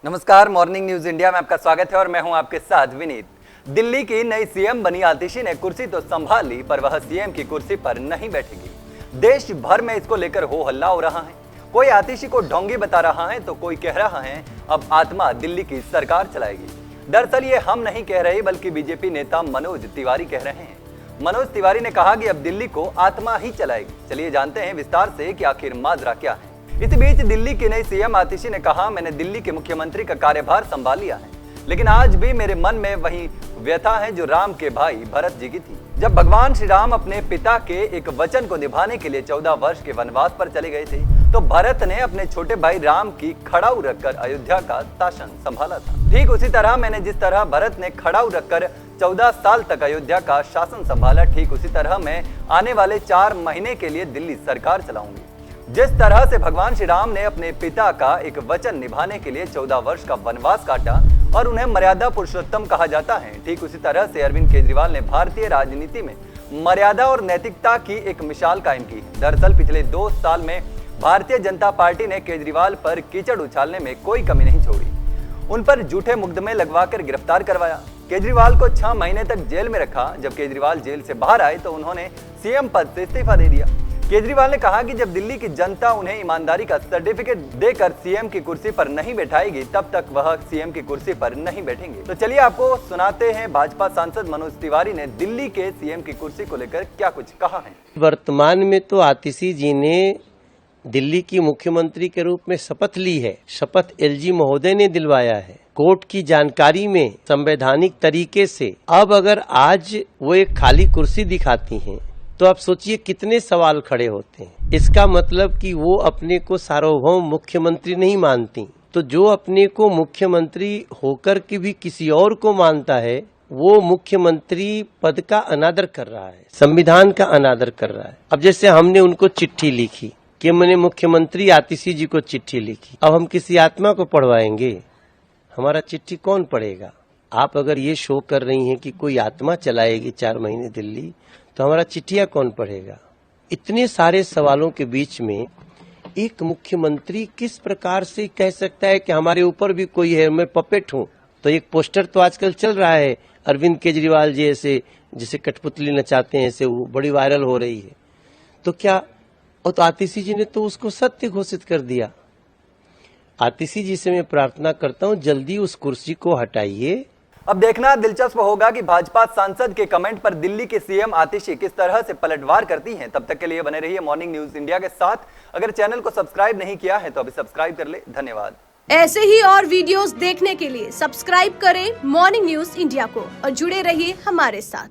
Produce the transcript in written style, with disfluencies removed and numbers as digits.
नमस्कार, morning news India में आपका स्वागत है और मैं हूं आपके साथ विनीत। दिल्ली की नई सीएम बनी आतिशी ने कुर्सी तो संभाल ली, पर वह सीएम की कुर्सी पर नहीं बैठेगी। देश भर में इसको लेकर हो हल्ला हो रहा है। कोई आतिशी को ढोंगी बता रहा है तो कोई कह रहा है अब आत्मा दिल्ली की सरकार चलाएगी। दरअसल ये हम नहीं कह रहे, बल्कि बीजेपी नेता मनोज तिवारी कह रहे हैं। मनोज तिवारी ने कहा कि अब दिल्ली को आत्मा ही चलाएगी। चलिए जानते हैं विस्तार से कि आखिर माजरा क्या है। इसी बीच दिल्ली की नई सीएम आतिशी ने कहा, मैंने दिल्ली के मुख्यमंत्री का कार्यभार संभाल लिया है, लेकिन आज भी मेरे मन में वही व्यथा है जो राम के भाई भरत जी की थी। जब भगवान श्री राम अपने पिता के एक वचन को निभाने के लिए 14 वर्ष के वनवास पर चले गए थे, तो भरत ने अपने छोटे भाई राम की खड़ाऊ रखकर अयोध्या का शासन संभाला था। ठीक उसी तरह मैंने जिस तरह भरत ने खड़ाऊ रखकर 14 साल तक अयोध्या का शासन संभाला, ठीक उसी तरह मैं आने वाले 4 महीने के लिए दिल्ली सरकार चलाऊंगी। जिस तरह से भगवान श्री राम ने अपने पिता का एक वचन निभाने के लिए 14 वर्ष का वनवास काटा और उन्हें मर्यादा पुरुषोत्तम कहा जाता है, ठीक उसी तरह से अरविंद केजरीवाल ने भारतीय राजनीति में मर्यादा और नैतिकता की एक मिसाल कायम की है। दरअसल पिछले 2 साल में भारतीय जनता पार्टी ने केजरीवाल पर कीचड़ उछालने में कोई कमी नहीं छोड़ी। उन पर झूठे मुकदमे लगवाकर गिरफ्तार करवाया। केजरीवाल को 6 महीने तक जेल में रखा। जब केजरीवाल जेल से बाहर आए तो उन्होंने सीएम पद से इस्तीफा दे दिया। केजरीवाल ने कहा कि जब दिल्ली की जनता उन्हें ईमानदारी का सर्टिफिकेट देकर सीएम की कुर्सी पर नहीं बैठाएगी, तब तक वह सीएम की कुर्सी पर नहीं बैठेंगे। तो चलिए आपको सुनाते हैं भाजपा सांसद मनोज तिवारी ने दिल्ली के सीएम की कुर्सी को लेकर क्या कुछ कहा है। वर्तमान में तो आतिशी जी ने दिल्ली की मुख्यमंत्री के रूप में शपथ ली है। शपथ एलजी महोदय ने दिलवाया है। कोर्ट की जानकारी में संवैधानिक तरीके से अब अगर आज वो एक खाली कुर्सी दिखाती हैं, तो आप सोचिए कितने सवाल खड़े होते हैं। इसका मतलब कि वो अपने को सार्वभौम मुख्यमंत्री नहीं मानती, तो जो अपने को मुख्यमंत्री होकर के भी किसी और को मानता है, वो मुख्यमंत्री पद का अनादर कर रहा है, संविधान का अनादर कर रहा है। अब जैसे हमने उनको चिट्ठी लिखी कि मैंने मुख्यमंत्री आतिशी जी को चिट्ठी लिखी, अब हम किसी आत्मा को पढ़वाएंगे, हमारा चिट्ठी कौन पढ़ेगा? आप अगर ये शो कर रही हैं कि कोई आत्मा चलाएगी 4 महीने दिल्ली, तो हमारा चिट्ठियां कौन पढ़ेगा? इतने सारे सवालों के बीच में एक मुख्यमंत्री किस प्रकार से कह सकता है कि हमारे ऊपर भी कोई है, मैं पपेट हूं? तो एक पोस्टर तो आजकल चल रहा है, अरविंद केजरीवाल जी ऐसे जिसे कठपुतली नचाते हैं, ऐसे वो बड़ी वायरल हो रही है। तो क्या, और तो आतिशी जी ने तो उसको सत्य घोषित कर दिया। आतिशी जी से मैं प्रार्थना करता हूं, जल्दी उस कुर्सी को हटाइए। अब देखना दिलचस्प होगा कि भाजपा सांसद के कमेंट पर दिल्ली के सीएम आतिशी किस तरह से पलटवार करती हैं। तब तक के लिए बने रहिए मॉर्निंग न्यूज इंडिया के साथ। अगर चैनल को सब्सक्राइब नहीं किया है तो अभी सब्सक्राइब कर ले। धन्यवाद। ऐसे ही और वीडियोस देखने के लिए सब्सक्राइब करें मॉर्निंग न्यूज इंडिया को और जुड़े रहिए हमारे साथ।